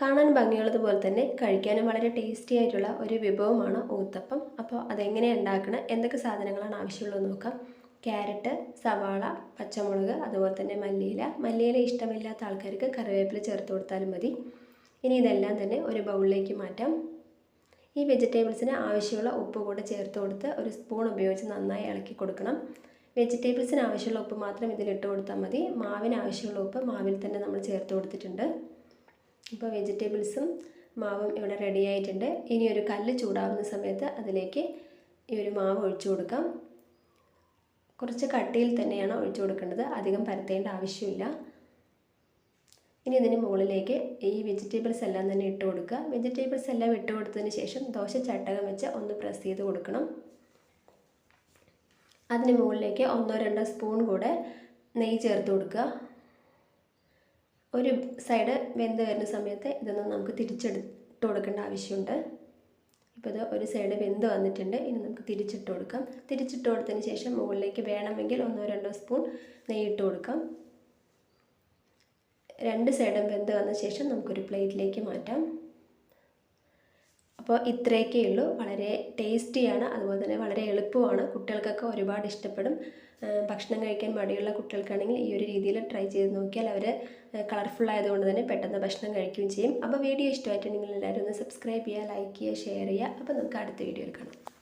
കാണാൻ ഭംഗിയുള്ളതുപോലെ തന്നെ കഴിക്കാനും വളരെ ടേസ്റ്റി ആയിട്ടുള്ള ഒരു വിഭവമാണ് ഊത്തപ്പം. അപ്പോൾ അതെങ്ങനെയാണ് ഉണ്ടാക്കണം, എന്തൊക്കെ സാധനങ്ങളാണ് ആവശ്യമുള്ളത് നോക്കാം. ക്യാരറ്റ്, സവാള, പച്ചമുളക്, അതുപോലെ തന്നെ മല്ലിയില ഇഷ്ടമില്ലാത്ത ആൾക്കാർക്ക് കറിവേപ്പില ചേർത്ത് കൊടുത്താലും മതി. ഇനി ഇതെല്ലാം തന്നെ ഒരു ബൗളിലേക്ക് മാറ്റാം. ഈ വെജിറ്റബിൾസിന് ആവശ്യമുള്ള ഉപ്പ് കൂടെ ചേർത്ത് കൊടുത്ത് ഒരു സ്പൂൺ ഉപയോഗിച്ച് നന്നായി ഇളക്കി കൊടുക്കണം. വെജിറ്റബിൾസിന് ആവശ്യമുള്ള ഉപ്പ് മാത്രം ഇതിലിട്ട് കൊടുത്താൽ മതി. മാവിന് ആവശ്യമുള്ള ഉപ്പ് മാവിൽ തന്നെ നമ്മൾ ചേർത്ത് കൊടുത്തിട്ടുണ്ട്. ഇപ്പോൾ വെജിറ്റബിൾസും മാവും ഇവിടെ റെഡി ആയിട്ടുണ്ട്. ഇനി ഒരു കല്ല് ചൂടാവുന്ന സമയത്ത് അതിലേക്ക് ഈ ഒരു മാവ് ഒഴിച്ചു കൊടുക്കാം. കുറച്ച് കട്ടിയിൽ തന്നെയാണ് ഒഴിച്ചു കൊടുക്കേണ്ടത്, അധികം പരത്തേണ്ട ആവശ്യമില്ല. ഇനി ഇതിന് മുകളിലേക്ക് ഈ വെജിറ്റബിൾസ് എല്ലാം തന്നെ ഇട്ട് കൊടുക്കുക. വെജിറ്റബിൾസ് എല്ലാം ഇട്ട് കൊടുത്തതിന് ശേഷം ദോശ ചട്ടകം വെച്ച് ഒന്ന് പ്രസ് ചെയ്ത് കൊടുക്കണം. അതിന് മുകളിലേക്ക് 1-2 സ്പൂൺ കൂടെ നെയ്യ് ചേർത്ത് കൊടുക്കുക. ഒരു സൈഡ് വെന്ത് വരുന്ന സമയത്ത് ഇതൊന്നും നമുക്ക് തിരിച്ചിട്ട് കൊടുക്കേണ്ട ആവശ്യമുണ്ട്. ഇപ്പോൾ ഇത് ഒരു സൈഡ് വെന്ത് വന്നിട്ടുണ്ട്. ഇനി നമുക്ക് തിരിച്ചിട്ട് കൊടുക്കാം. തിരിച്ചിട്ട് കൊടുത്തതിന് ശേഷം മുകളിലേക്ക് വേണമെങ്കിൽ 1-2 സ്പൂൺ നെയ്യ് ഇട്ട് കൊടുക്കാം. 2 സൈഡും വെന്ത് വന്ന ശേഷം നമുക്കൊരു പ്ലേറ്റിലേക്ക് മാറ്റാം. അപ്പോൾ ഇത്രയൊക്കെ ഉള്ളൂ. വളരെ ടേസ്റ്റിയാണ്, അതുപോലെ തന്നെ വളരെ എളുപ്പമാണ്. കുട്ടികൾക്കൊക്കെ ഒരുപാട് ഇഷ്ടപ്പെടും. ഭക്ഷണം കഴിക്കാൻ മടിയുള്ള കുട്ടികൾക്കാണെങ്കിൽ ഈ ഒരു രീതിയിൽ ട്രൈ ചെയ്ത് നോക്കിയാൽ അവർ കളർഫുൾ ആയതുകൊണ്ട് തന്നെ പെട്ടെന്ന് ഭക്ഷണം കഴിക്കുകയും ചെയ്യും. അപ്പോൾ വീഡിയോ ഇഷ്ടമായിട്ടുണ്ടെങ്കിൽ എല്ലാവരും ഒന്ന് സബ്സ്ക്രൈബ് ചെയ്യുക, ലൈക്ക് ചെയ്യുക, ഷെയർ ചെയ്യുക. അപ്പോൾ നമുക്ക് അടുത്ത വീഡിയോയിൽ കാണാം.